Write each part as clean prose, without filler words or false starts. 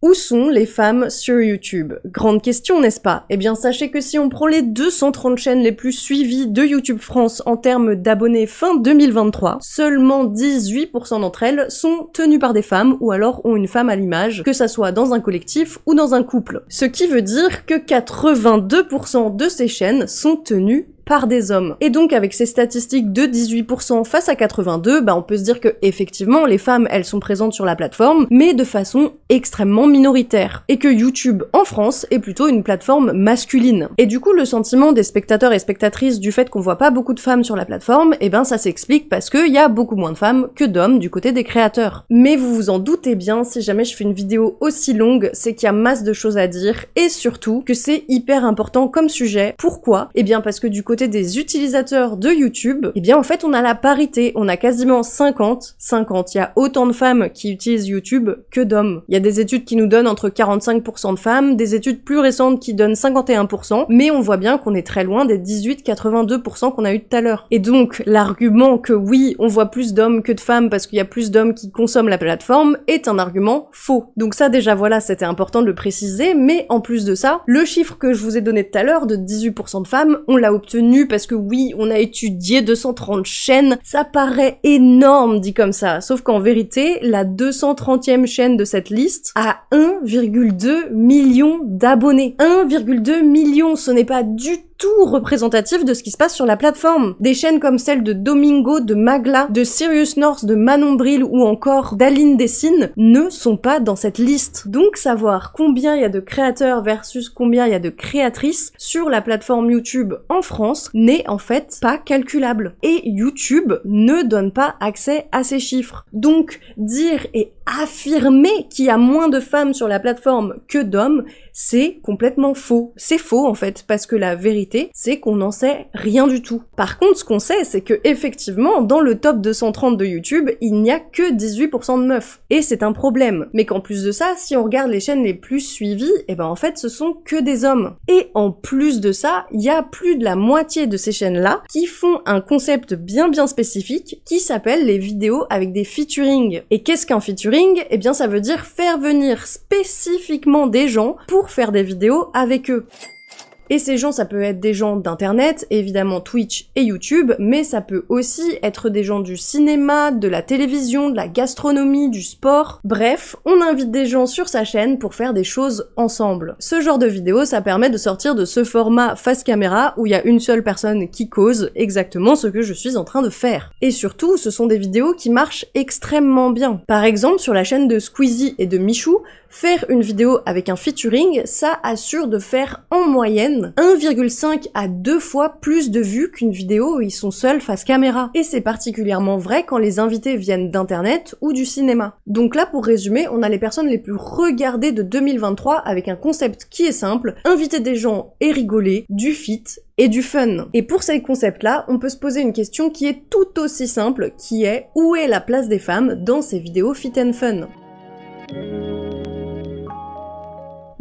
Où sont les femmes sur YouTube? Grande question, n'est-ce pas? Eh bien, sachez que si on prend les 230 chaînes les plus suivies de YouTube France en termes d'abonnés fin 2023, seulement 18% d'entre elles sont tenues par des femmes ou alors ont une femme à l'image, que ça soit dans un collectif ou dans un couple. Ce qui veut dire que 82% de ces chaînes sont tenues par des hommes. Et donc avec ces statistiques de 18% face à 82, on peut se dire que effectivement les femmes elles sont présentes sur la plateforme, mais de façon extrêmement minoritaire. Et que YouTube en France est plutôt une plateforme masculine. Et du coup le sentiment des spectateurs et spectatrices du fait qu'on voit pas beaucoup de femmes sur la plateforme, ça s'explique parce qu'il y a beaucoup moins de femmes que d'hommes du côté des créateurs. Mais vous vous en doutez bien, si jamais je fais une vidéo aussi longue, c'est qu'il y a masse de choses à dire et surtout que c'est hyper important comme sujet. Pourquoi? Parce que du côté des utilisateurs de YouTube, en fait on a la parité, on a quasiment 50-50, il y a autant de femmes qui utilisent YouTube que d'hommes. Il y a des études qui nous donnent entre 45% de femmes, des études plus récentes qui donnent 51%, mais on voit bien qu'on est très loin des 18-82% qu'on a eu tout à l'heure. Et donc l'argument que oui, on voit plus d'hommes que de femmes parce qu'il y a plus d'hommes qui consomment la plateforme est un argument faux. Donc ça déjà voilà, c'était important de le préciser, mais en plus de ça, le chiffre que je vous ai donné tout à l'heure de 18% de femmes, on l'a obtenu parce que oui, on a étudié 230 chaînes, ça paraît énorme dit comme ça, sauf qu'en vérité, la 230e chaîne de cette liste a 1,2 million d'abonnés. 1,2 million, ce n'est pas du tout représentatif de ce qui se passe sur la plateforme. Des chaînes comme celle de Domingo, de Magla, de Sirius North, de Manon Bril ou encore d'Aline Dessine ne sont pas dans cette liste. Donc savoir combien il y a de créateurs versus combien il y a de créatrices sur la plateforme YouTube en France n'est en fait pas calculable. Et YouTube ne donne pas accès à ces chiffres. Donc dire et affirmer qu'il y a moins de femmes sur la plateforme que d'hommes, c'est complètement faux. C'est faux en fait, parce que la vérité, c'est qu'on n'en sait rien du tout. Par contre, ce qu'on sait, c'est que effectivement, dans le top 230 de YouTube, il n'y a que 18% de meufs. Et c'est un problème. Mais qu'en plus de ça, si on regarde les chaînes les plus suivies, en fait, ce sont que des hommes. Et en plus de ça, il y a plus de la moitié de ces chaînes-là qui font un concept bien spécifique qui s'appelle les vidéos avec des featuring. Et qu'est-ce qu'un featuring? Ça veut dire faire venir spécifiquement des gens pour faire des vidéos avec eux. Et ces gens, ça peut être des gens d'internet, évidemment Twitch et YouTube, mais ça peut aussi être des gens du cinéma, de la télévision, de la gastronomie, du sport. Bref, on invite des gens sur sa chaîne pour faire des choses ensemble. Ce genre de vidéo, ça permet de sortir de ce format face caméra où il y a une seule personne qui cause exactement ce que je suis en train de faire. Et surtout, ce sont des vidéos qui marchent extrêmement bien. Par exemple, sur la chaîne de Squeezie et de Michou, faire une vidéo avec un featuring, ça assure de faire en moyenne 1,5 à 2 fois plus de vues qu'une vidéo où ils sont seuls face caméra. Et c'est particulièrement vrai quand les invités viennent d'internet ou du cinéma. Donc là, pour résumer, on a les personnes les plus regardées de 2023 avec un concept qui est simple, inviter des gens et rigoler, du fit et du fun. Et pour ces concepts-là, on peut se poser une question qui est tout aussi simple, qui est où est la place des femmes dans ces vidéos fit and fun?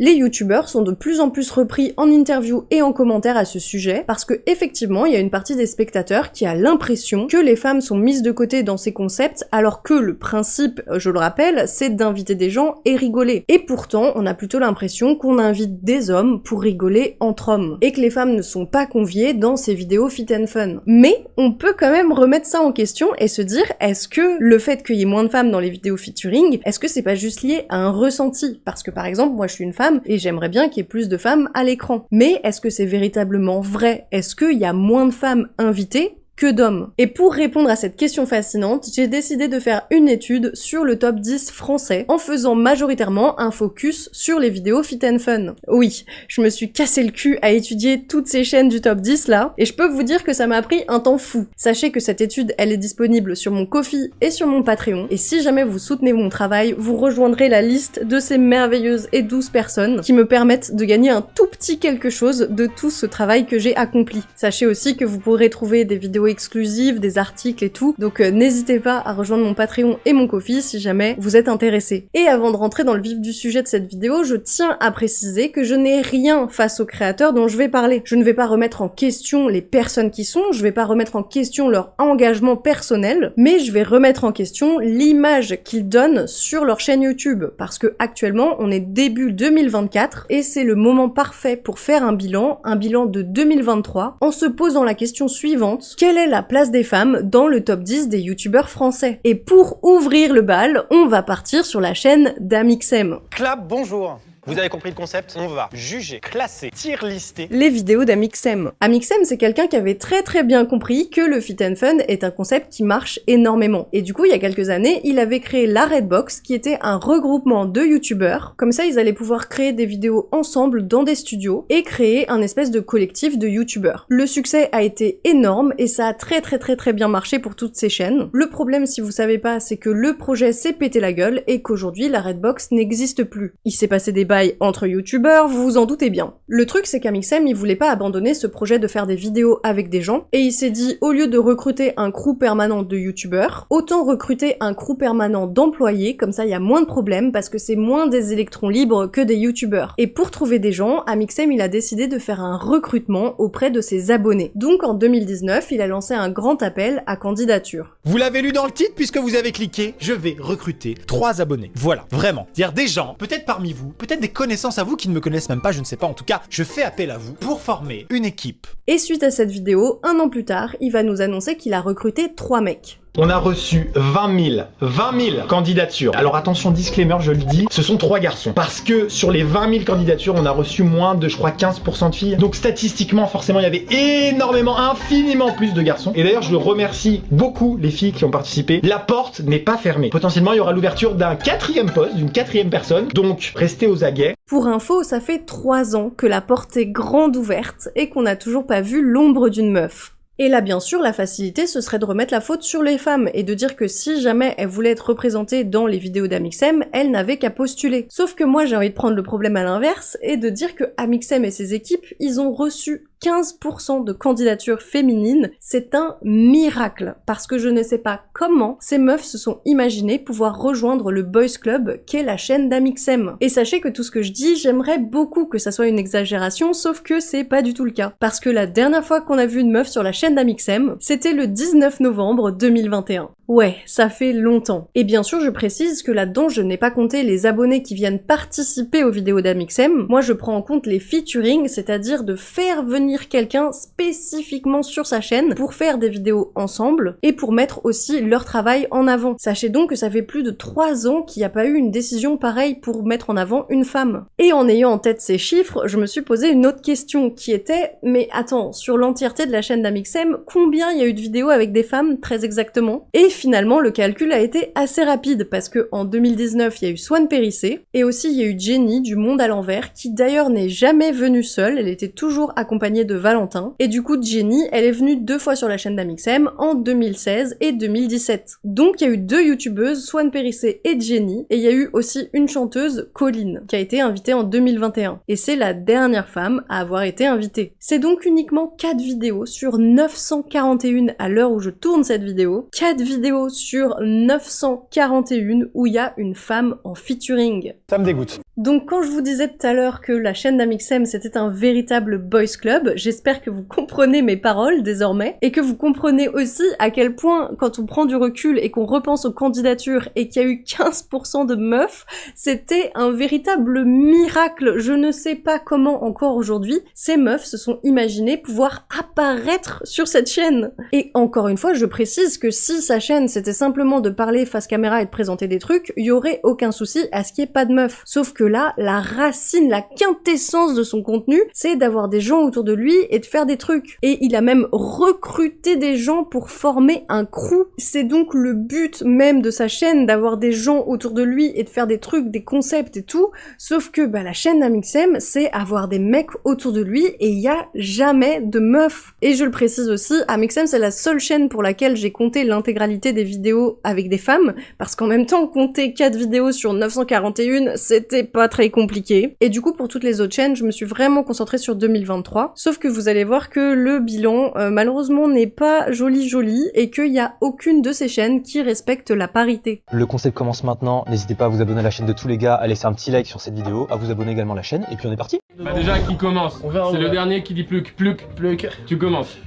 Les youtubeurs sont de plus en plus repris en interview et en commentaire à ce sujet, parce que effectivement, il y a une partie des spectateurs qui a l'impression que les femmes sont mises de côté dans ces concepts, alors que le principe, je le rappelle, c'est d'inviter des gens et rigoler. Et pourtant, on a plutôt l'impression qu'on invite des hommes pour rigoler entre hommes, et que les femmes ne sont pas conviées dans ces vidéos fit and fun. Mais on peut quand même remettre ça en question et se dire, est-ce que le fait qu'il y ait moins de femmes dans les vidéos featuring, est-ce que c'est pas juste lié à un ressenti? Parce que par exemple, moi je suis une femme, et j'aimerais bien qu'il y ait plus de femmes à l'écran. Mais est-ce que c'est véritablement vrai? Est-ce qu'il y a moins de femmes invitées que d'hommes? Et pour répondre à cette question fascinante, j'ai décidé de faire une étude sur le top 10 français en faisant majoritairement un focus sur les vidéos fit and fun. Oui, je me suis cassé le cul à étudier toutes ces chaînes du top 10 là, et je peux vous dire que ça m'a pris un temps fou. Sachez que cette étude, elle est disponible sur mon Ko-fi et sur mon Patreon, et si jamais vous soutenez mon travail, vous rejoindrez la liste de ces merveilleuses et douces personnes qui me permettent de gagner un tout petit quelque chose de tout ce travail que j'ai accompli. Sachez aussi que vous pourrez trouver des vidéos exclusives, des articles et tout. Donc n'hésitez pas à rejoindre mon Patreon et mon Ko-fi si jamais vous êtes intéressé. Et avant de rentrer dans le vif du sujet de cette vidéo, je tiens à préciser que je n'ai rien face aux créateurs dont je vais parler. Je ne vais pas remettre en question les personnes qui sont, je vais pas remettre en question leur engagement personnel, mais je vais remettre en question l'image qu'ils donnent sur leur chaîne YouTube. Parce que actuellement, on est début 2024 et c'est le moment parfait pour faire un bilan de 2023, en se posant la question suivante: quelle est la place des femmes dans le top 10 des youtubeurs français? Et pour ouvrir le bal, on va partir sur la chaîne d'Amixem. Clap, bonjour. Vous avez compris le concept? On va juger, classer, tier-lister les vidéos d'Amixem. Amixem, c'est quelqu'un qui avait très bien compris que le fit and fun est un concept qui marche énormément. Et du coup, il y a quelques années, il avait créé la Redbox, qui était un regroupement de youtubeurs. Comme ça, ils allaient pouvoir créer des vidéos ensemble dans des studios et créer un espèce de collectif de youtubeurs. Le succès a été énorme et ça a très bien marché pour toutes ces chaînes. Le problème, si vous savez pas, c'est que le projet s'est pété la gueule et qu'aujourd'hui, la Redbox n'existe plus. Il s'est passé des bails entre youtubeurs, vous vous en doutez bien. Le truc, c'est qu'Amixem, il voulait pas abandonner ce projet de faire des vidéos avec des gens, et il s'est dit, au lieu de recruter un crew permanent de youtubeurs, autant recruter un crew permanent d'employés, comme ça il y a moins de problèmes, parce que c'est moins des électrons libres que des youtubeurs. Et pour trouver des gens, Amixem, il a décidé de faire un recrutement auprès de ses abonnés. Donc en 2019, il a lancé un grand appel à candidature. Vous l'avez lu dans le titre puisque vous avez cliqué, je vais recruter 3 abonnés. Voilà, vraiment. Dire des gens, peut-être parmi vous, peut-être des connaissances à vous qui ne me connaissent même pas, je ne sais pas, en tout cas, je fais appel à vous pour former une équipe. Et suite à cette vidéo, un an plus tard, il va nous annoncer qu'il a recruté 3 mecs. On a reçu 20 000 candidatures. Alors attention, disclaimer, je le dis, ce sont 3 garçons. Parce que sur les 20 000 candidatures, on a reçu moins de, je crois, 15% de filles. Donc statistiquement, forcément, il y avait infiniment plus de garçons. Et d'ailleurs, je remercie beaucoup les filles qui ont participé. La porte n'est pas fermée. Potentiellement, il y aura l'ouverture d'un 4e poste, d'une 4e personne. Donc, restez aux aguets. Pour info, ça fait 3 ans que la porte est grande ouverte et qu'on n'a toujours pas vu l'ombre d'une meuf. Et là, bien sûr, la facilité, ce serait de remettre la faute sur les femmes et de dire que si jamais elles voulaient être représentées dans les vidéos d'Amixem, elles n'avaient qu'à postuler. Sauf que moi, j'ai envie de prendre le problème à l'inverse et de dire que Amixem et ses équipes, ils ont reçu 15% de candidatures féminines, c'est un miracle, parce que je ne sais pas comment ces meufs se sont imaginées pouvoir rejoindre le Boys Club qu'est la chaîne d'Amixem. Et sachez que tout ce que je dis, j'aimerais beaucoup que ça soit une exagération, sauf que c'est pas du tout le cas. Parce que la dernière fois qu'on a vu une meuf sur la chaîne d'Amixem, c'était le 19 novembre 2021. Ouais, ça fait longtemps. Et bien sûr, je précise que là-dedans, je n'ai pas compté les abonnés qui viennent participer aux vidéos d'Amixem. Moi, je prends en compte les featuring, c'est-à-dire de faire venir quelqu'un spécifiquement sur sa chaîne pour faire des vidéos ensemble et pour mettre aussi leur travail en avant. Sachez donc que ça fait plus de 3 ans qu'il n'y a pas eu une décision pareille pour mettre en avant une femme. Et en ayant en tête ces chiffres, je me suis posé une autre question qui était, mais attends, sur l'entièreté de la chaîne d'Amixem, combien il y a eu de vidéos avec des femmes très exactement? Et finalement, le calcul a été assez rapide parce que en 2019, il y a eu Swan Périssé et aussi il y a eu Jenny du Monde à l'envers qui d'ailleurs n'est jamais venue seule, elle était toujours accompagnée de Valentin. Et du coup, Jenny, elle est venue 2 fois sur la chaîne d'Amixem en 2016 et 2017. Donc il y a eu 2 youtubeuses, Swan Périssé et Jenny, et il y a eu aussi une chanteuse, Colline, qui a été invitée en 2021. Et c'est la dernière femme à avoir été invitée. C'est donc uniquement 4 vidéos sur 941 à l'heure où je tourne cette vidéo. 4 vidéos sur 941 où il y a une femme en featuring. Ça me dégoûte. Donc quand je vous disais tout à l'heure que la chaîne d'Amixem c'était un véritable boys club, j'espère que vous comprenez mes paroles désormais, et que vous comprenez aussi à quel point quand on prend du recul et qu'on repense aux candidatures et qu'il y a eu 15% de meufs, c'était un véritable miracle. Je ne sais pas comment encore aujourd'hui ces meufs se sont imaginées pouvoir apparaître sur cette chaîne. Et encore une fois, je précise que si sa chaîne c'était simplement de parler face caméra et de présenter des trucs, il y aurait aucun souci à ce qu'il n'y ait pas de meufs. Sauf que là, la racine, la quintessence de son contenu, c'est d'avoir des gens autour de lui et de faire des trucs. Et il a même recruté des gens pour former un crew. C'est donc le but même de sa chaîne, d'avoir des gens autour de lui et de faire des trucs, des concepts et tout. Sauf que la chaîne d'Amixem, c'est avoir des mecs autour de lui et il y a jamais de meufs. Et je le précise aussi, Amixem c'est la seule chaîne pour laquelle j'ai compté l'intégralité des vidéos avec des femmes, parce qu'en même temps, compter 4 vidéos sur 941, c'était pas très compliqué. Et du coup, pour toutes les autres chaînes, je me suis vraiment concentrée sur 2023, Sauf que vous allez voir que le bilan, malheureusement, n'est pas joli et qu'il n'y a aucune de ces chaînes qui respecte la parité. Le concept commence maintenant, n'hésitez pas à vous abonner à la chaîne de tous les gars, à laisser un petit like sur cette vidéo, à vous abonner également à la chaîne, et puis on est parti. Bah déjà, qui commence? C'est le dernier qui dit pluc. Tu commences.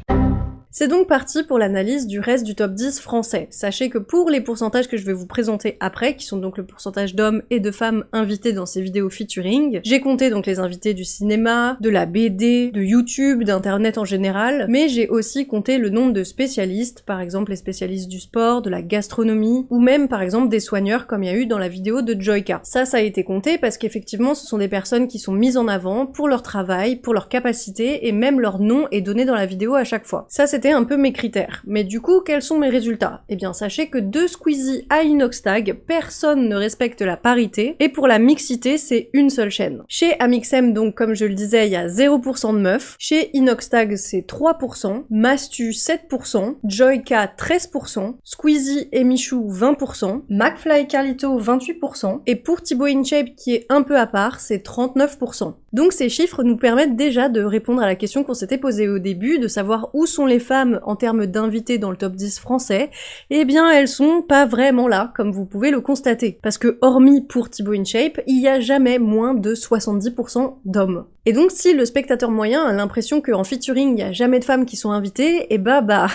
C'est donc parti pour l'analyse du reste du top 10 français. Sachez que pour les pourcentages que je vais vous présenter après, qui sont donc le pourcentage d'hommes et de femmes invités dans ces vidéos featuring, j'ai compté donc les invités du cinéma, de la BD, de YouTube, d'internet en général, mais j'ai aussi compté le nombre de spécialistes, par exemple les spécialistes du sport, de la gastronomie, ou même par exemple des soigneurs comme il y a eu dans la vidéo de Joyka. Ça a été compté parce qu'effectivement ce sont des personnes qui sont mises en avant pour leur travail, pour leur capacité, et même leur nom est donné dans la vidéo à chaque fois. Ça c'était un peu mes critères. Mais du coup, quels sont mes résultats? Eh bien, sachez que de Squeezie à Inoxtag, personne ne respecte la parité, et pour la mixité, c'est une seule chaîne. Chez Amixem, donc, comme je le disais, il y a 0% de meufs. Chez Inoxtag, c'est 3%, Mastu 7%, Joyka 13%, Squeezie et Michou 20%, McFly et Carlito 28%, et pour Thibaut InShape, qui est un peu à part, c'est 39%. Donc ces chiffres nous permettent déjà de répondre à la question qu'on s'était posée au début, de savoir où sont les femmes en termes d'invités dans le top 10 français. Eh bien elles sont pas vraiment là, comme vous pouvez le constater. Parce que hormis pour Thibaut InShape, il y a jamais moins de 70% d'hommes. Et donc si le spectateur moyen a l'impression qu'en featuring il y a jamais de femmes qui sont invitées, et bah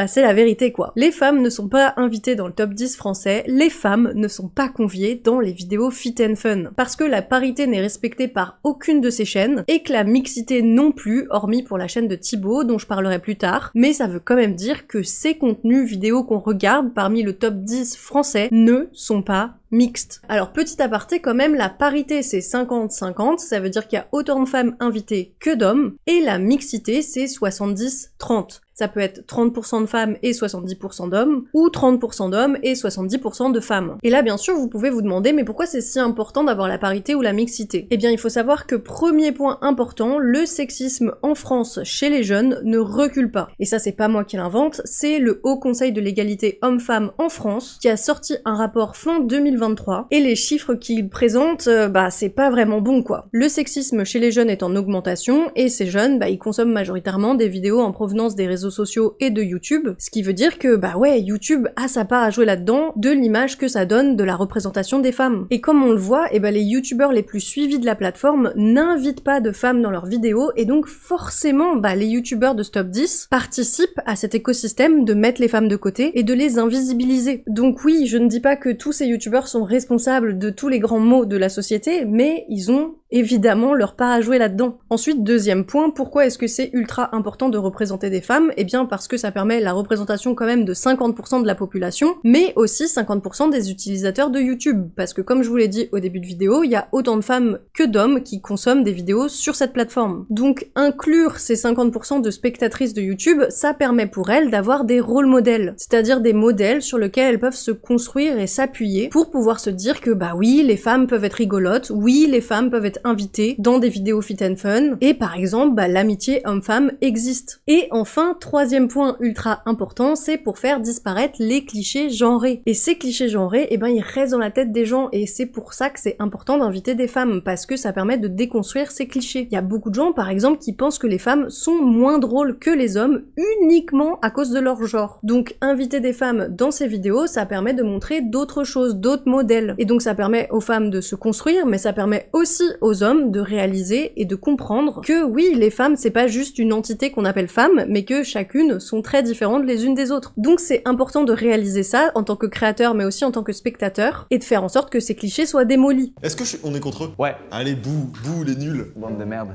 c'est la vérité quoi. Les femmes ne sont pas invitées dans le top 10 français, les femmes ne sont pas conviées dans les vidéos fit and fun. Parce que la parité n'est respectée par aucune de ces chaînes, et que la mixité non plus, hormis pour la chaîne de Thibaut, dont je parlerai plus tard, mais ça veut quand même dire que ces contenus vidéo qu'on regarde parmi le top 10 français ne sont pas mixte. Alors petit aparté quand même, la parité c'est 50-50, ça veut dire qu'il y a autant de femmes invitées que d'hommes, et la mixité c'est 70-30. Ça peut être 30% de femmes et 70% d'hommes, ou 30% d'hommes et 70% de femmes. Et là bien sûr vous pouvez vous demander mais pourquoi c'est si important d'avoir la parité ou la mixité? Eh bien il faut savoir que premier point important, le sexisme en France chez les jeunes ne recule pas. Et ça c'est pas moi qui l'invente, c'est le Haut Conseil de l'égalité homme-femme en France qui a sorti un rapport fin 2023, et les chiffres qu'il présente, c'est pas vraiment bon quoi. Le sexisme chez les jeunes est en augmentation, et ces jeunes, ils consomment majoritairement des vidéos en provenance des réseaux sociaux et de YouTube, ce qui veut dire que YouTube a sa part à jouer là-dedans de l'image que ça donne de la représentation des femmes. Et comme on le voit, les youtubeurs les plus suivis de la plateforme n'invitent pas de femmes dans leurs vidéos, et donc forcément les youtubeurs de ce top 10 participent à cet écosystème de mettre les femmes de côté et de les invisibiliser. Donc oui, je ne dis pas que tous ces youtubeurs sont responsables de tous les grands maux de la société, mais ils ont évidemment leur part à jouer là-dedans. Ensuite, deuxième point, pourquoi est-ce que c'est ultra important de représenter des femmes? Eh bien parce que ça permet la représentation quand même de 50% de la population, mais aussi 50% des utilisateurs de YouTube, parce que comme je vous l'ai dit au début de vidéo, il y a autant de femmes que d'hommes qui consomment des vidéos sur cette plateforme. Donc inclure ces 50% de spectatrices de YouTube, ça permet pour elles d'avoir des rôles modèles, c'est-à-dire des modèles sur lesquels elles peuvent se construire et s'appuyer pour pouvoir se dire que oui, les femmes peuvent être rigolotes, oui, les femmes peuvent être invitées dans des vidéos fit and fun, et par exemple, l'amitié homme-femme existe. Et enfin, troisième point ultra important, c'est pour faire disparaître les clichés genrés. Et ces clichés genrés, ils restent dans la tête des gens, et c'est pour ça que c'est important d'inviter des femmes, parce que ça permet de déconstruire ces clichés. Il y a beaucoup de gens, par exemple, qui pensent que les femmes sont moins drôles que les hommes uniquement à cause de leur genre. Donc, inviter des femmes dans ces vidéos, ça permet de montrer d'autres choses, d'autres modèles. Et donc, ça permet aux femmes de se construire, mais ça permet aussi aux hommes de réaliser et de comprendre que oui, les femmes, c'est pas juste une entité qu'on appelle femme, mais que chacune sont très différentes les unes des autres. Donc c'est important de réaliser ça en tant que créateur, mais aussi en tant que spectateur, et de faire en sorte que ces clichés soient démolis. Est-ce que on est contre eux? Ouais. Allez, bouh, les nuls. Bande de merde.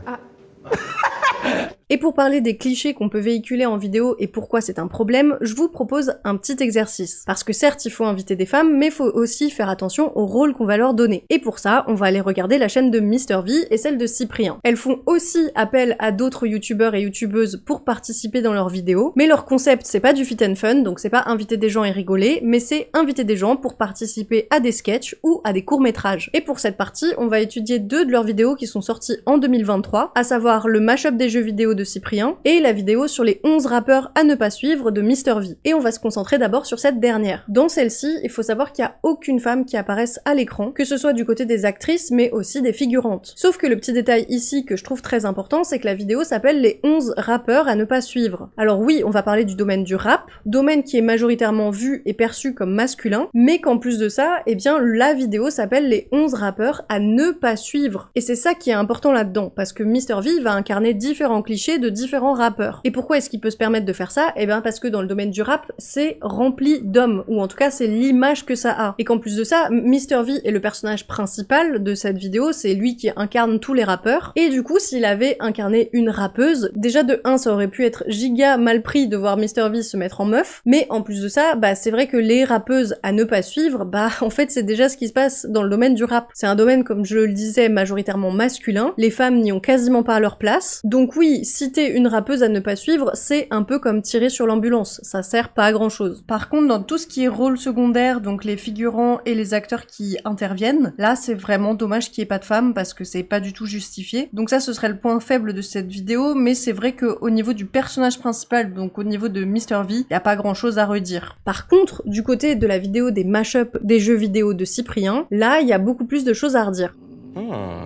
Et pour parler des clichés qu'on peut véhiculer en vidéo et pourquoi c'est un problème, je vous propose un petit exercice. Parce que certes, il faut inviter des femmes, mais il faut aussi faire attention au rôle qu'on va leur donner. Et pour ça, on va aller regarder la chaîne de MrV et celle de Cyprien. Elles font aussi appel à d'autres youtubeurs et youtubeuses pour participer dans leurs vidéos, mais leur concept, c'est pas du fit and fun, donc c'est pas inviter des gens et rigoler, mais c'est inviter des gens pour participer à des sketchs ou à des courts-métrages. Et pour cette partie, on va étudier deux de leurs vidéos qui sont sorties en 2023, à savoir le mashup des jeux vidéo de Cyprien, et la vidéo sur les 11 rappeurs à ne pas suivre de Mr V. Et on va se concentrer d'abord sur cette dernière. Dans celle-ci, il faut savoir qu'il n'y a aucune femme qui apparaisse à l'écran, que ce soit du côté des actrices, mais aussi des figurantes. Sauf que le petit détail ici que je trouve très important, c'est que la vidéo s'appelle les 11 rappeurs à ne pas suivre. Alors oui, on va parler du domaine du rap, domaine qui est majoritairement vu et perçu comme masculin, mais qu'en plus de ça, eh bien la vidéo s'appelle les 11 rappeurs à ne pas suivre. Et c'est ça qui est important là-dedans, parce que Mr V va incarner différents clichés de différents rappeurs. Et pourquoi est-ce qu'il peut se permettre de faire ça? Eh bien parce que dans le domaine du rap, c'est rempli d'hommes, ou en tout cas c'est l'image que ça a. Et qu'en plus de ça, Mr V est le personnage principal de cette vidéo, c'est lui qui incarne tous les rappeurs, et du coup s'il avait incarné une rappeuse, déjà de 1 ça aurait pu être giga mal pris de voir Mr V se mettre en meuf, mais en plus de ça, bah c'est vrai que les rappeuses à ne pas suivre, bah en fait c'est déjà ce qui se passe dans le domaine du rap. C'est un domaine, comme je le disais, majoritairement masculin, les femmes n'y ont quasiment pas leur place, donc oui, citer une rappeuse à ne pas suivre, c'est un peu comme tirer sur l'ambulance, ça sert pas à grand chose. Par contre, dans tout ce qui est rôle secondaire, donc les figurants et les acteurs qui interviennent, là c'est vraiment dommage qu'il y ait pas de femmes parce que c'est pas du tout justifié. Donc ça ce serait le point faible de cette vidéo, mais c'est vrai qu'au niveau du personnage principal, donc au niveau de Mr V, y a pas grand chose à redire. Par contre, du côté de la vidéo des mash-up des jeux vidéo de Cyprien, là il y a beaucoup plus de choses à redire.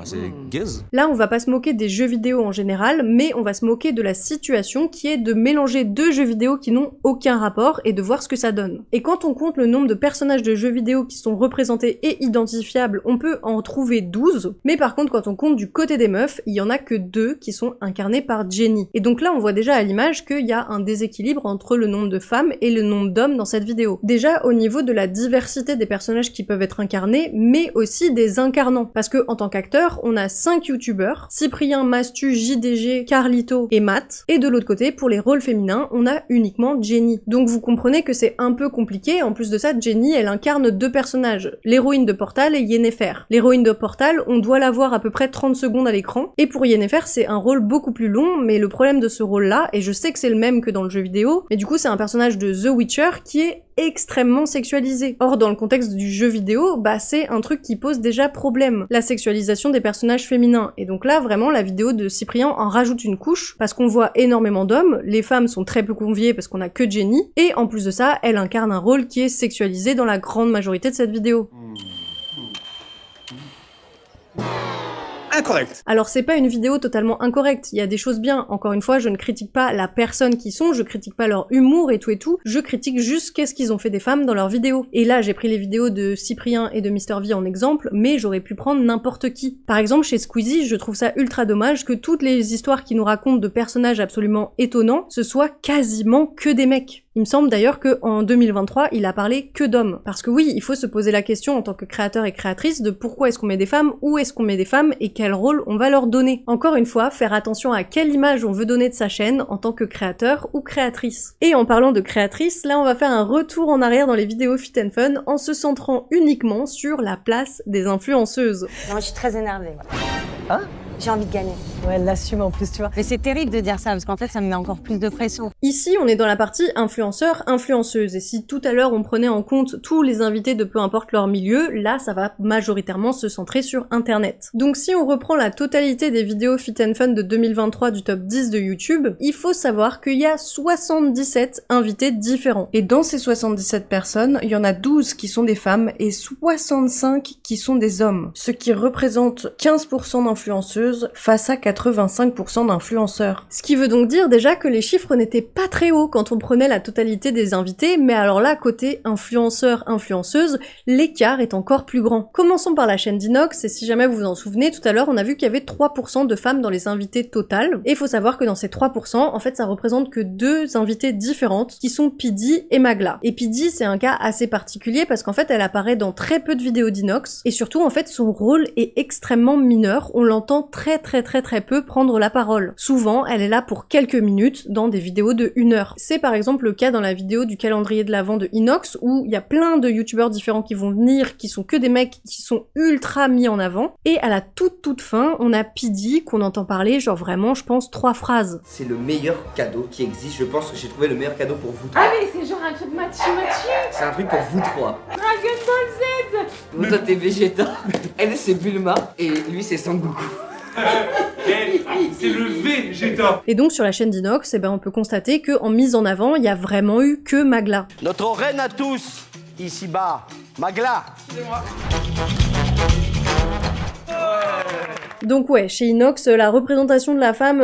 C'est gaze. Là, on va pas se moquer des jeux vidéo en général, mais on va se moquer de la situation qui est de mélanger deux jeux vidéo qui n'ont aucun rapport et de voir ce que ça donne. Et quand on compte le nombre de personnages de jeux vidéo qui sont représentés et identifiables, on peut en trouver 12, mais par contre, quand on compte du côté des meufs, il y en a que 2 qui sont incarnées par Jenny. Et donc là, on voit déjà à l'image qu'il y a un déséquilibre entre le nombre de femmes et le nombre d'hommes dans cette vidéo. Déjà, au niveau de la diversité des personnages qui peuvent être incarnés, mais aussi des incarnants. Parce que, en tant qu'acteur, on a 5 youtubeurs, Cyprien, Mastu, JDG, Carlito et Matt, et de l'autre côté, pour les rôles féminins, on a uniquement Jenny. Donc vous comprenez que c'est un peu compliqué, en plus de ça, Jenny, elle incarne 2 personnages, l'héroïne de Portal et Yennefer. L'héroïne de Portal, on doit la voir à peu près 30 secondes à l'écran, et pour Yennefer, c'est un rôle beaucoup plus long, mais le problème de ce rôle-là, et je sais que c'est le même que dans le jeu vidéo, mais du coup c'est un personnage de The Witcher qui est extrêmement sexualisé. Or, dans le contexte du jeu vidéo, bah c'est un truc qui pose déjà problème, la sexualisation des personnages féminins. Et donc là, vraiment, la vidéo de Cyprien en rajoute une couche, parce qu'on voit énormément d'hommes, les femmes sont très peu conviées parce qu'on a que Jenny, et en plus de ça, elle incarne un rôle qui est sexualisé dans la grande majorité de cette vidéo. Incorrect. Alors c'est pas une vidéo totalement incorrecte, il y a des choses bien, encore une fois je ne critique pas la personne qu'ils sont, je critique pas leur humour et tout, je critique juste qu'est-ce qu'ils ont fait des femmes dans leurs vidéos. Et là j'ai pris les vidéos de Cyprien et de Mr V en exemple, mais j'aurais pu prendre n'importe qui. Par exemple chez Squeezie, je trouve ça ultra dommage que toutes les histoires qui nous racontent de personnages absolument étonnants, ce soit quasiment que des mecs. Il me semble d'ailleurs qu'en 2023, il a parlé que d'hommes. Parce que oui, il faut se poser la question en tant que créateur et créatrice de pourquoi est-ce qu'on met des femmes, où est-ce qu'on met des femmes et quel rôle on va leur donner. Encore une fois, faire attention à quelle image on veut donner de sa chaîne en tant que créateur ou créatrice. Et en parlant de créatrice, là on va faire un retour en arrière dans les vidéos Fit and Fun en se centrant uniquement sur la place des influenceuses. Non, je suis très énervée. Hein ? J'ai envie de gagner. Ouais, elle l'assume en plus, tu vois. Mais c'est terrible de dire ça, parce qu'en fait, ça me met encore plus de pression. Ici, on est dans la partie influenceur-influenceuse, et si tout à l'heure on prenait en compte tous les invités de peu importe leur milieu, là ça va majoritairement se centrer sur internet. Donc si on reprend la totalité des vidéos Fit and Fun de 2023 du top 10 de YouTube, il faut savoir qu'il y a 77 invités différents. Et dans ces 77 personnes, il y en a 12 qui sont des femmes et 65 qui sont des hommes, ce qui représente 15% d'influenceuses face à 85% d'influenceurs. Ce qui veut donc dire déjà que les chiffres n'étaient pas très hauts quand on prenait la totalité des invités, mais alors là, côté influenceur-influenceuse, l'écart est encore plus grand. Commençons par la chaîne d'Inox, et si jamais vous vous en souvenez, tout à l'heure, on a vu qu'il y avait 3% de femmes dans les invités totales, et il faut savoir que dans ces 3%, en fait, ça représente que 2 invités différentes, qui sont Pidi et Magla. Et Pidi, c'est un cas assez particulier, parce qu'en fait, elle apparaît dans très peu de vidéos d'Inox, et surtout, en fait, son rôle est extrêmement mineur, on l'entend très peu prendre la parole. Souvent, elle est là pour quelques minutes dans des vidéos de 1 heure. C'est par exemple le cas dans la vidéo du calendrier de l'Avent de Inox, où il y a plein de youtubeurs différents qui vont venir, qui sont que des mecs qui sont ultra mis en avant, et à la toute fin, on a Pidi qu'on entend parler, genre vraiment, je pense, 3 phrases. C'est le meilleur cadeau qui existe, je pense que j'ai trouvé le meilleur cadeau pour vous trois. Ah mais c'est genre un truc Mathieu. C'est un truc pour vous trois. Dragon Ball Z. Toi t'es Vegeta, elle c'est Bulma, et lui c'est Sangoku. C'est le Vegeta. Et donc sur la chaîne d'Inox, eh ben, on peut constater qu'en mise en avant, il y a vraiment eu que Magla. Notre reine à tous, ici-bas, Magla. Donc ouais, chez Inox, la représentation de la femme,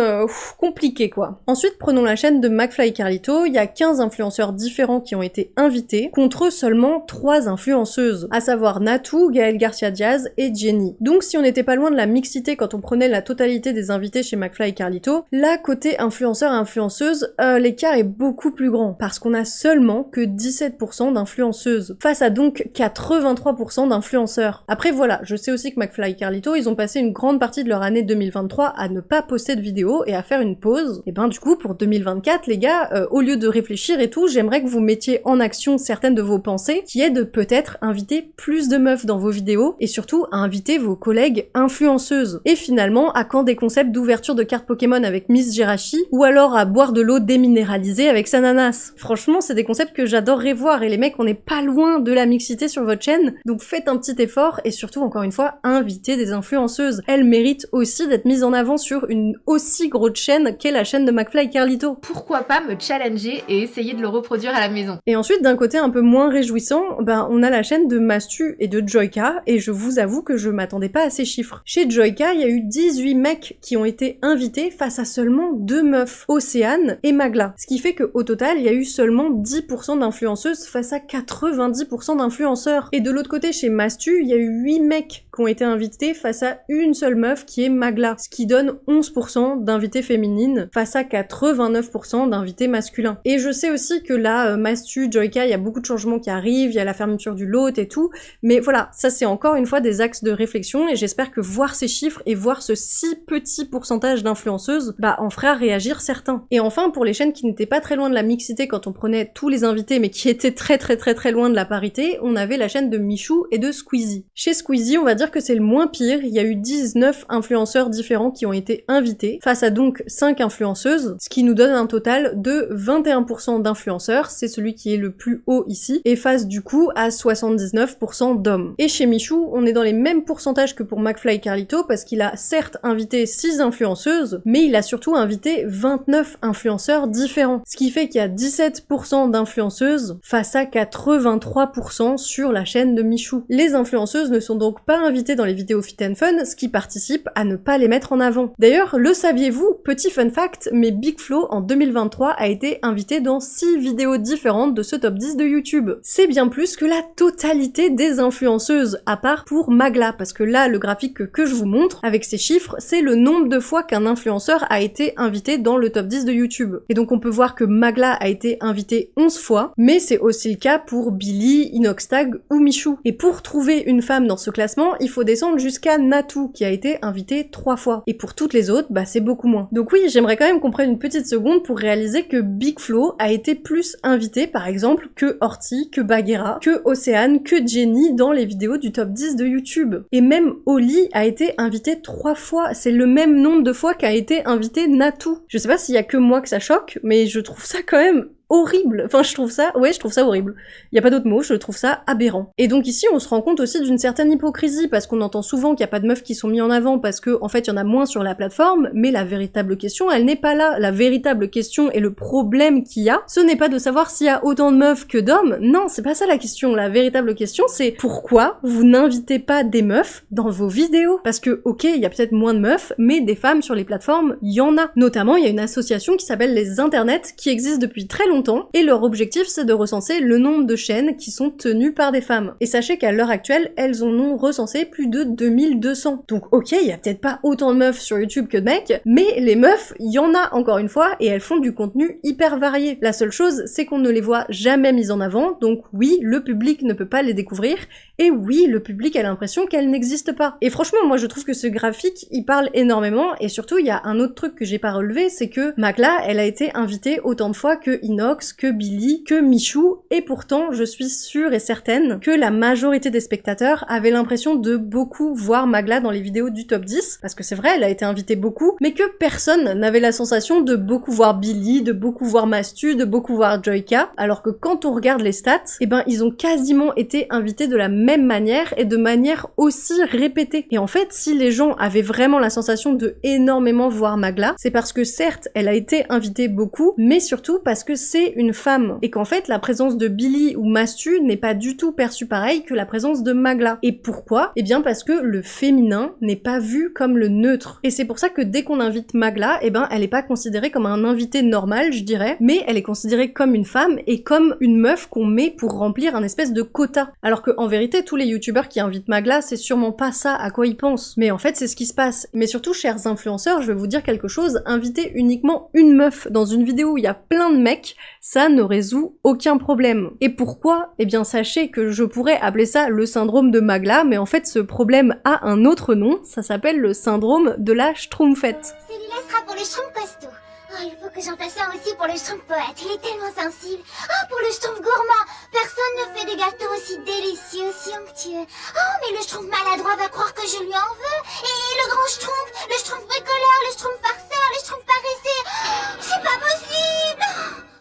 compliquée quoi. Ensuite, prenons la chaîne de McFly et Carlito, il y a 15 influenceurs différents qui ont été invités, contre seulement 3 influenceuses, à savoir Natou, Gaël Garcia Diaz et Jenny. Donc si on n'était pas loin de la mixité quand on prenait la totalité des invités chez McFly et Carlito, là, côté influenceur et influenceuse, l'écart est beaucoup plus grand, parce qu'on a seulement que 17% d'influenceuses, face à donc 83% d'influenceurs. Après voilà, je sais aussi que McFly et Carlito, ils ont passé une grande partie de leur année 2023 à ne pas poster de vidéos et à faire une pause. Et ben du coup pour 2024 les gars, au lieu de réfléchir et tout, j'aimerais que vous mettiez en action certaines de vos pensées, qui est de peut-être inviter plus de meufs dans vos vidéos et surtout à inviter vos collègues influenceuses. Et finalement, à quand des concepts d'ouverture de cartes Pokémon avec Miss Jirachi ou alors à boire de l'eau déminéralisée avec Sananas. Franchement, c'est des concepts que j'adorerais voir et les mecs, on n'est pas loin de la mixité sur votre chaîne, donc faites un petit effort et surtout encore une fois, invitez des influenceuses. Elles mérite aussi d'être mise en avant sur une aussi grosse chaîne qu'est la chaîne de McFly et Carlito. Pourquoi pas me challenger et essayer de le reproduire à la maison. Et ensuite, d'un côté un peu moins réjouissant, ben on a la chaîne de Mastu et de Joyka, et je vous avoue que je m'attendais pas à ces chiffres. Chez Joyka, il y a eu 18 mecs qui ont été invités face à seulement 2 meufs, Océane et Magla. Ce qui fait qu'au total, il y a eu seulement 10% d'influenceuses face à 90% d'influenceurs. Et de l'autre côté, chez Mastu, il y a eu 8 mecs qui ont été invités face à une seule meuf qui est Magla, ce qui donne 11% d'invités féminines face à 89% d'invités masculins. Et je sais aussi que là, Mastu, Joyka, il y a beaucoup de changements qui arrivent, il y a la fermeture du lot et tout, mais voilà, ça c'est encore une fois des axes de réflexion et j'espère que voir ces chiffres et voir ce si petit pourcentage d'influenceuses, bah en fera réagir certains. Et enfin, pour les chaînes qui n'étaient pas très loin de la mixité quand on prenait tous les invités mais qui étaient très loin de la parité, on avait la chaîne de Michou et de Squeezie. Chez Squeezie, on va dire que c'est le moins pire, il y a eu 19 influenceurs différents qui ont été invités, face à donc 5 influenceuses, ce qui nous donne un total de 21% d'influenceurs, c'est celui qui est le plus haut ici, et face du coup à 79% d'hommes. Et chez Michou, on est dans les mêmes pourcentages que pour McFly et Carlito, parce qu'il a certes invité 6 influenceuses, mais il a surtout invité 29 influenceurs différents, ce qui fait qu'il y a 17% d'influenceuses face à 83% sur la chaîne de Michou. Les influenceuses ne sont donc pas invitées dans les vidéos Fit and Fun, ce qui participe à ne pas les mettre en avant. D'ailleurs, le saviez-vous? Petit fun fact, mais Big Flo en 2023 a été invité dans 6 vidéos différentes de ce top 10 de YouTube. C'est bien plus que la totalité des influenceuses, à part pour Magla, parce que là, le graphique que je vous montre, avec ces chiffres, c'est le nombre de fois qu'un influenceur a été invité dans le top 10 de YouTube. Et donc on peut voir que Magla a été invité 11 fois, mais c'est aussi le cas pour Billy, Inoxtag ou Michou. Et pour trouver une femme dans ce classement, il faut descendre jusqu'à Natou, qui a été invité 3 fois. Et pour toutes les autres, bah c'est beaucoup moins. Donc oui, j'aimerais quand même qu'on prenne une petite seconde pour réaliser que Big Flo a été plus invité, par exemple, que Horty, que Bagheera, que Océane, que Jenny dans les vidéos du top 10 de YouTube. Et même Oli a été invité 3 fois. C'est le même nombre de fois qu'a été invité Natou. Je sais pas s'il y a que moi que ça choque, mais je trouve ça quand même horrible. Enfin, je trouve ça horrible. Il y a pas d'autre mot, je trouve ça aberrant. Et donc ici, on se rend compte aussi d'une certaine hypocrisie, parce qu'on entend souvent qu'il y a pas de meufs qui sont mis en avant, parce que, en fait, il y en a moins sur la plateforme, mais la véritable question, elle n'est pas là. La véritable question et le problème qu'il y a, ce n'est pas de savoir s'il y a autant de meufs que d'hommes. Non, c'est pas ça la question. La véritable question, c'est pourquoi vous n'invitez pas des meufs dans vos vidéos? Parce que, ok, il y a peut-être moins de meufs, mais des femmes sur les plateformes, il y en a. Notamment, il y a une association qui s'appelle les Internets, qui existe depuis très longtemps, et leur objectif c'est de recenser le nombre de chaînes qui sont tenues par des femmes. Et sachez qu'à l'heure actuelle, elles en ont recensé plus de 2200. Donc ok, il y a peut-être pas autant de meufs sur YouTube que de mecs, mais les meufs, il y en a encore une fois, et elles font du contenu hyper varié. La seule chose, c'est qu'on ne les voit jamais mises en avant, donc oui, le public ne peut pas les découvrir, et oui, le public a l'impression qu'elles n'existent pas. Et franchement, moi je trouve que ce graphique, il parle énormément, et surtout, il y a un autre truc que j'ai pas relevé, c'est que Magla, elle a été invitée autant de fois que Inox, Nox, que Billy, que Michou, et pourtant je suis sûre et certaine que la majorité des spectateurs avaient l'impression de beaucoup voir Magla dans les vidéos du top 10, parce que c'est vrai, elle a été invitée beaucoup, mais que personne n'avait la sensation de beaucoup voir Billy, de beaucoup voir Mastu, de beaucoup voir Joyka, alors que quand on regarde les stats, eh ben ils ont quasiment été invités de la même manière et de manière aussi répétée. Et en fait, si les gens avaient vraiment la sensation de énormément voir Magla, c'est parce que certes, elle a été invitée beaucoup, mais surtout parce que c'est une femme, et qu'en fait, la présence de Billy ou Mastu n'est pas du tout perçue pareil que la présence de Magla. Et pourquoi? Eh bien parce que le féminin n'est pas vu comme le neutre. Et c'est pour ça que dès qu'on invite Magla, eh ben elle est pas considérée comme un invité normal, je dirais, mais elle est considérée comme une femme et comme une meuf qu'on met pour remplir un espèce de quota. Alors que en vérité, tous les youtubeurs qui invitent Magla, c'est sûrement pas ça à quoi ils pensent. Mais en fait, c'est ce qui se passe. Mais surtout, chers influenceurs, je vais vous dire quelque chose, inviter uniquement une meuf dans une vidéo où il y a plein de mecs, ça ne résout aucun problème. Et pourquoi? Eh bien, sachez que je pourrais appeler ça le syndrome de Magla, mais en fait, ce problème a un autre nom, ça s'appelle le syndrome de la Schtroumpfette. Celui-là sera pour le Schtroumpf costaud. Oh, il faut que j'en fasse un aussi pour le Schtroumpf poète, il est tellement sensible. Oh, pour le Schtroumpf gourmand, personne ne fait des gâteaux aussi délicieux, aussi onctueux. Oh, mais le Schtroumpf maladroit va croire que je lui en veux. Et le grand le Schtroumpf bricoleur, le Schtroumpf farceur, le Schtroumpf paresseux. Oh, c'est pas possible.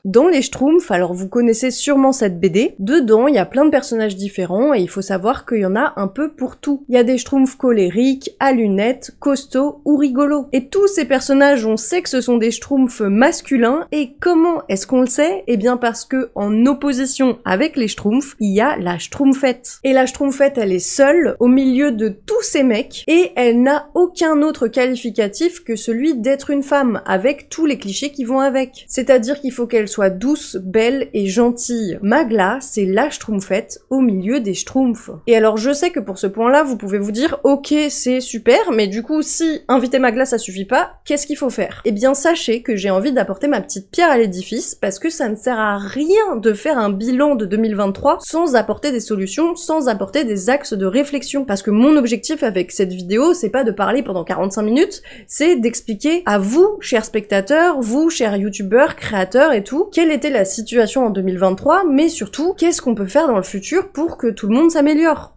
Dans les Schtroumpfs, alors vous connaissez sûrement cette BD, dedans il y a plein de personnages différents et il faut savoir qu'il y en a un peu pour tout. Il y a des Schtroumpfs colériques, à lunettes, costauds ou rigolos. Et tous ces personnages, on sait que ce sont des Schtroumpfs masculins, et comment est-ce qu'on le sait? Eh bien parce que en opposition avec les Schtroumpfs, il y a la Schtroumpfette. Et la Schtroumpfette, elle est seule au milieu de tous ces mecs, et elle n'a aucun autre qualificatif que celui d'être une femme, avec tous les clichés qui vont avec. C'est-à-dire qu'il faut qu'elle soit douce, belle et gentille. Magla, c'est la Schtroumpfette au milieu des Schtroumpfs. Et alors je sais que pour ce point-là, vous pouvez vous dire « Ok, c'est super, mais du coup, si inviter Magla ça suffit pas, qu'est-ce qu'il faut faire ?» Eh bien sachez que j'ai envie d'apporter ma petite pierre à l'édifice, parce que ça ne sert à rien de faire un bilan de 2023 sans apporter des solutions, sans apporter des axes de réflexion. Parce que mon objectif avec cette vidéo, c'est pas de parler pendant 45 minutes, c'est d'expliquer à vous, chers spectateurs, vous, chers youtubeurs, créateurs et tout, quelle était la situation en 2023, mais surtout, qu'est-ce qu'on peut faire dans le futur pour que tout le monde s'améliore.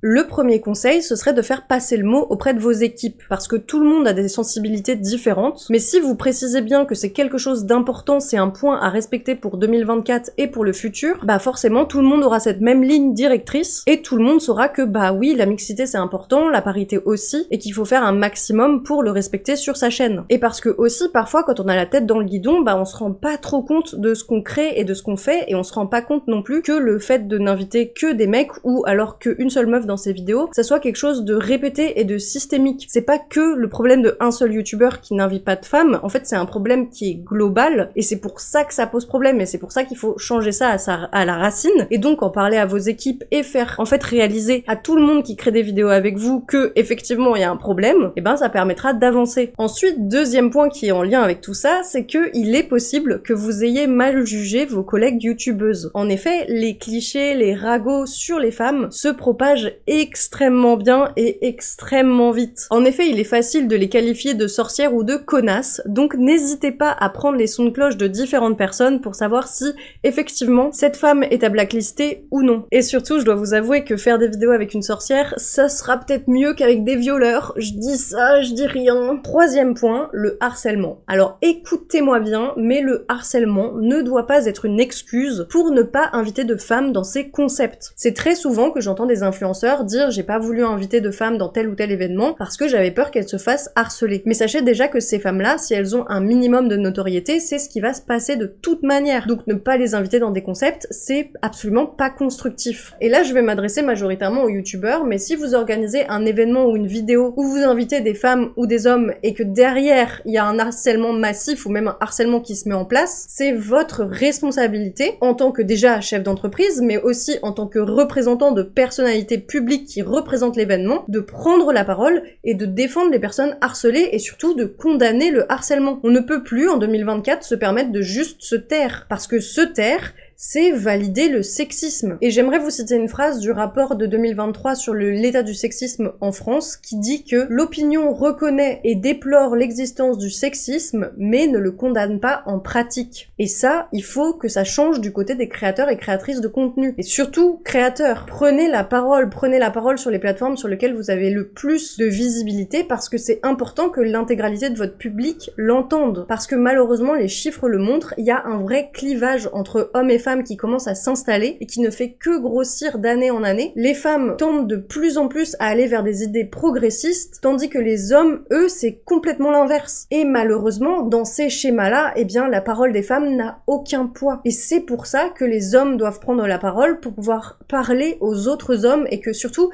Le premier conseil, ce serait de faire passer le mot auprès de vos équipes, parce que tout le monde a des sensibilités différentes, mais si vous précisez bien que c'est quelque chose d'important, c'est un point à respecter pour 2024 et pour le futur, bah forcément tout le monde aura cette même ligne directrice, et tout le monde saura que bah oui, la mixité c'est important, la parité aussi, et qu'il faut faire un maximum pour le respecter sur sa chaîne. Et parce que aussi, parfois, quand on a la tête dans le guidon, bah on se rend pas trop compte de ce qu'on crée et de ce qu'on fait, et on se rend pas compte non plus que le fait de n'inviter que des mecs, ou alors qu'une seule meuf dans ces vidéos, ça soit quelque chose de répété et de systémique. C'est pas que le problème de un seul youtubeur qui n'invite pas de femmes, en fait c'est un problème qui est global, et c'est pour ça que ça pose problème, et c'est pour ça qu'il faut changer ça à la racine, et donc en parler à vos équipes et faire en fait réaliser à tout le monde qui crée des vidéos avec vous que effectivement il y a un problème, et ben ça permettra d'avancer. Ensuite, deuxième point qui est en lien avec tout ça, c'est que il est possible que vous ayez mal jugé vos collègues youtubeuses. En effet, les clichés, les ragots sur les femmes se propagent extrêmement bien et extrêmement vite. En effet, il est facile de les qualifier de sorcières ou de connasses, donc n'hésitez pas à prendre les sons de cloche de différentes personnes pour savoir si, effectivement, cette femme est à blacklister ou non. Et surtout, je dois vous avouer que faire des vidéos avec une sorcière, ça sera peut-être mieux qu'avec des violeurs. Je dis ça, je dis rien. Troisième point, le harcèlement. Alors écoutez-moi bien, mais le harcèlement ne doit pas être une excuse pour ne pas inviter de femmes dans ces concepts. C'est très souvent que j'entends des influenceurs dire j'ai pas voulu inviter de femmes dans tel ou tel événement parce que j'avais peur qu'elles se fassent harceler. Mais sachez déjà que ces femmes-là, si elles ont un minimum de notoriété, c'est ce qui va se passer de toute manière. Donc ne pas les inviter dans des concepts, c'est absolument pas constructif. Et là, je vais m'adresser majoritairement aux youtubeurs, mais si vous organisez un événement ou une vidéo où vous invitez des femmes ou des hommes et que derrière, il y a un harcèlement massif ou même un harcèlement qui se met en place, c'est votre responsabilité en tant que déjà chef d'entreprise, mais aussi en tant que représentant de personnalités publiques qui représentent l'événement, de prendre la parole et de défendre les personnes harcelées et surtout de condamner le harcèlement. On ne peut plus en 2024 se permettre de juste se taire, parce que se taire, c'est valider le sexisme. Et j'aimerais vous citer une phrase du rapport de 2023 sur l'état du sexisme en France qui dit que l'opinion reconnaît et déplore l'existence du sexisme mais ne le condamne pas en pratique. Et ça, il faut que ça change du côté des créateurs et créatrices de contenu. Et surtout, créateurs, prenez la parole sur les plateformes sur lesquelles vous avez le plus de visibilité parce que c'est important que l'intégralité de votre public l'entende. Parce que malheureusement, les chiffres le montrent, il y a un vrai clivage entre hommes et femmes qui commence à s'installer et qui ne fait que grossir d'année en année. Les femmes tendent de plus en plus à aller vers des idées progressistes, tandis que les hommes, eux, c'est complètement l'inverse. Et malheureusement, dans ces schémas-là, eh bien, la parole des femmes n'a aucun poids. Et c'est pour ça que les hommes doivent prendre la parole pour pouvoir parler aux autres hommes et que surtout,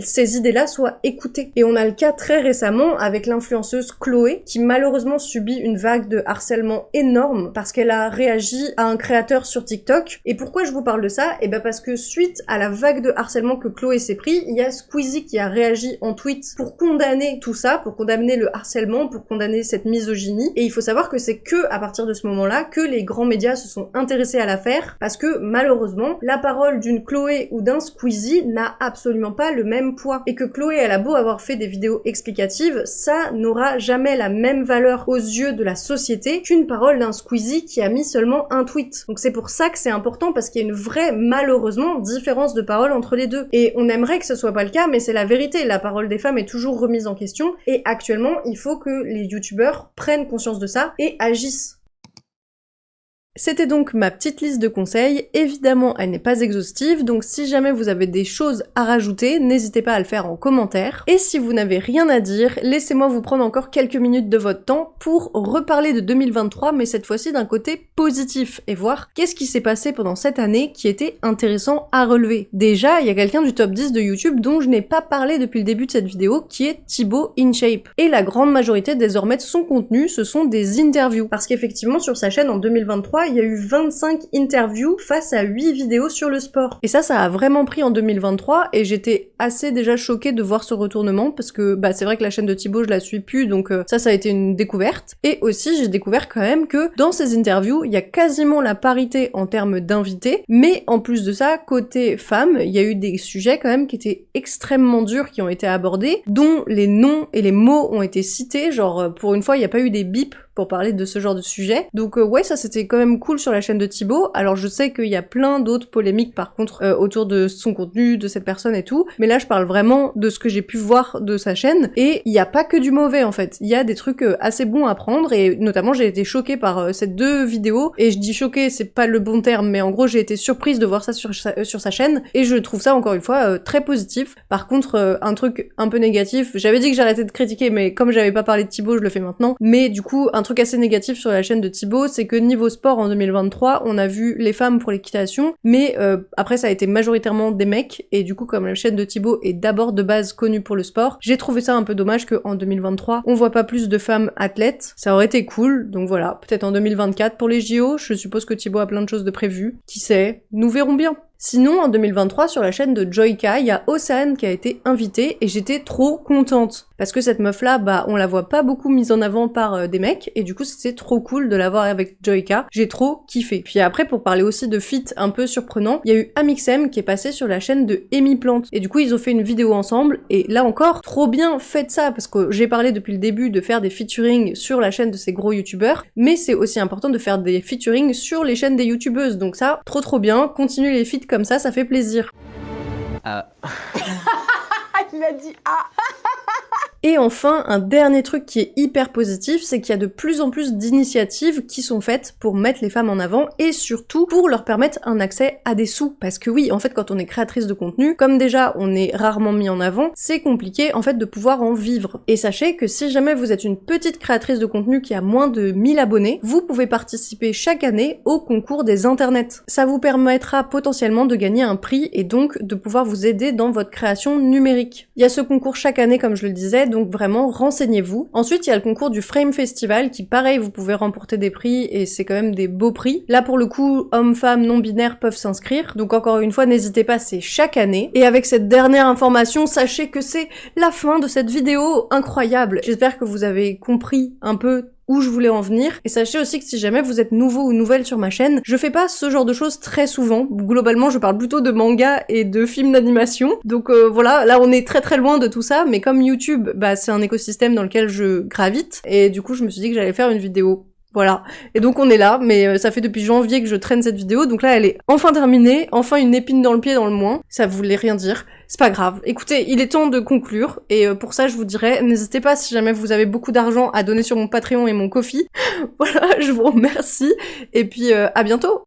ces idées-là soient écoutées. Et on a le cas très récemment avec l'influenceuse Chloé, qui malheureusement subit une vague de harcèlement énorme parce qu'elle a réagi à un créateur sur TikTok. Et pourquoi je vous parle de ça? Eh ben parce que suite à la vague de harcèlement que Chloé s'est pris, il y a Squeezie qui a réagi en tweet pour condamner tout ça, pour condamner le harcèlement, pour condamner cette misogynie. Et il faut savoir que c'est que à partir de ce moment-là que les grands médias se sont intéressés à l'affaire parce que malheureusement, la parole d'une Chloé ou d'un Squeezie n'a absolument pas le même poids. Et que Chloé, elle a beau avoir fait des vidéos explicatives, ça n'aura jamais la même valeur aux yeux de la société qu'une parole d'un Squeezie qui a mis seulement un tweet. Donc c'est pour ça que c'est important parce qu'il y a une vraie, malheureusement, différence de parole entre les deux. Et on aimerait que ce soit pas le cas, mais c'est la vérité. La parole des femmes est toujours remise en question et actuellement, il faut que les youtubeurs prennent conscience de ça et agissent. C'était donc ma petite liste de conseils. Évidemment, elle n'est pas exhaustive, donc si jamais vous avez des choses à rajouter, n'hésitez pas à le faire en commentaire. Et si vous n'avez rien à dire, laissez-moi vous prendre encore quelques minutes de votre temps pour reparler de 2023, mais cette fois-ci d'un côté positif, et voir qu'est-ce qui s'est passé pendant cette année qui était intéressant à relever. Déjà, il y a quelqu'un du top 10 de YouTube dont je n'ai pas parlé depuis le début de cette vidéo, qui est Thibaut InShape. Et la grande majorité désormais de son contenu, ce sont des interviews. Parce qu'effectivement, sur sa chaîne en 2023, il y a eu 25 interviews face à 8 vidéos sur le sport. Et ça a vraiment pris en 2023 et j'étais assez déjà choquée de voir ce retournement parce que c'est vrai que la chaîne de Thibaut je la suis plus donc ça a été une découverte. Et aussi j'ai découvert quand même que dans ces interviews il y a quasiment la parité en termes d'invités, mais en plus de ça, côté femmes, il y a eu des sujets quand même qui étaient extrêmement durs qui ont été abordés, dont les noms et les mots ont été cités, genre pour une fois il n'y a pas eu des bips pour parler de ce genre de sujet. Donc ouais, ça c'était quand même cool sur la chaîne de Thibaut. Alors je sais qu'il y a plein d'autres polémiques par contre autour de son contenu, de cette personne et tout, mais là je parle vraiment de ce que j'ai pu voir de sa chaîne, et il n'y a pas que du mauvais en fait. Il y a des trucs assez bons à prendre, et notamment j'ai été choquée par ces 2 vidéos, et je dis choquée, c'est pas le bon terme, mais en gros j'ai été surprise de voir ça sur sa chaîne, et je trouve ça encore une fois très positif. Par contre, un truc un peu négatif, j'avais dit que j'arrêtais de critiquer, mais comme j'avais pas parlé de Thibaut, je le fais maintenant, mais du coup, un truc assez négatif sur la chaîne de Thibaut, c'est que niveau sport en 2023, on a vu les femmes pour l'équitation, mais après ça a été majoritairement des mecs, et du coup comme la chaîne de Thibaut est d'abord de base connue pour le sport, j'ai trouvé ça un peu dommage qu'en 2023, on voit pas plus de femmes athlètes. Ça aurait été cool, donc voilà, peut-être en 2024 pour les JO, je suppose que Thibaut a plein de choses de prévues, qui sait, nous verrons bien. Sinon, en 2023, sur la chaîne de Joyka, il y a Océane qui a été invitée et j'étais trop contente. Parce que cette meuf-là, on la voit pas beaucoup mise en avant par des mecs et du coup, c'était trop cool de la voir avec Joyka. J'ai trop kiffé. Puis après, pour parler aussi de feat un peu surprenant, il y a eu Amixem qui est passé sur la chaîne de Amy Plante. Et du coup, ils ont fait une vidéo ensemble et là encore, trop bien, faites ça parce que j'ai parlé depuis le début de faire des featuring sur la chaîne de ces gros youtubeurs, mais c'est aussi important de faire des featuring sur les chaînes des youtubeuses. Donc ça, trop bien, continuez les feats comme ça fait plaisir. Il a dit ah. Et enfin, un dernier truc qui est hyper positif, c'est qu'il y a de plus en plus d'initiatives qui sont faites pour mettre les femmes en avant et surtout pour leur permettre un accès à des sous. Parce que oui, en fait, quand on est créatrice de contenu, comme déjà on est rarement mis en avant, c'est compliqué en fait de pouvoir en vivre. Et sachez que si jamais vous êtes une petite créatrice de contenu qui a moins de 1000 abonnés, vous pouvez participer chaque année au concours des internets. Ça vous permettra potentiellement de gagner un prix et donc de pouvoir vous aider dans votre création numérique. Il y a ce concours chaque année comme je le disais, donc vraiment renseignez-vous. Ensuite il y a le concours du Frame Festival qui pareil vous pouvez remporter des prix et c'est quand même des beaux prix. Là pour le coup hommes, femmes, non-binaires peuvent s'inscrire, donc encore une fois n'hésitez pas, c'est chaque année. Et avec cette dernière information, sachez que c'est la fin de cette vidéo incroyable. J'espère que vous avez compris un peu où je voulais en venir. Et sachez aussi que si jamais vous êtes nouveau ou nouvelle sur ma chaîne, je fais pas ce genre de choses très souvent. Globalement, je parle plutôt de manga et de films d'animation. Donc voilà, là on est très très loin de tout ça, mais comme YouTube, bah c'est un écosystème dans lequel je gravite, et du coup je me suis dit que j'allais faire une vidéo. Voilà. Et donc on est là, mais ça fait depuis janvier que je traîne cette vidéo, donc là elle est enfin terminée, enfin une épine dans le pied dans le moins. Ça voulait rien dire, c'est pas grave. Écoutez, il est temps de conclure, et pour ça je vous dirais, n'hésitez pas si jamais vous avez beaucoup d'argent à donner sur mon Patreon et mon Ko-fi. Voilà, je vous remercie, et puis à bientôt.